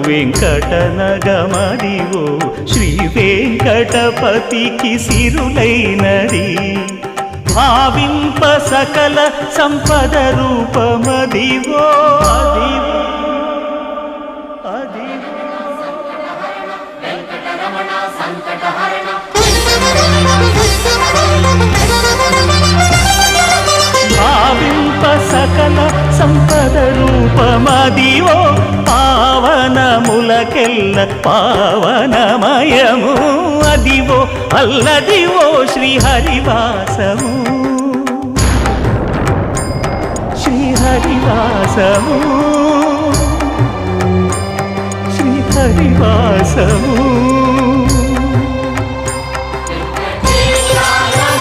వెంకటనగమదివో శ్రీ వెంకటపతికి సిరులైనది భావింప సకల సంపద రూపమదివో అదివో భావింప సకల సంపద రూపమదివో పావనములకెల్ల పావనమయము అదివో అల్లదివో శ్రీహరివాసము శ్రీహరివాసము శ్రీహరివాసము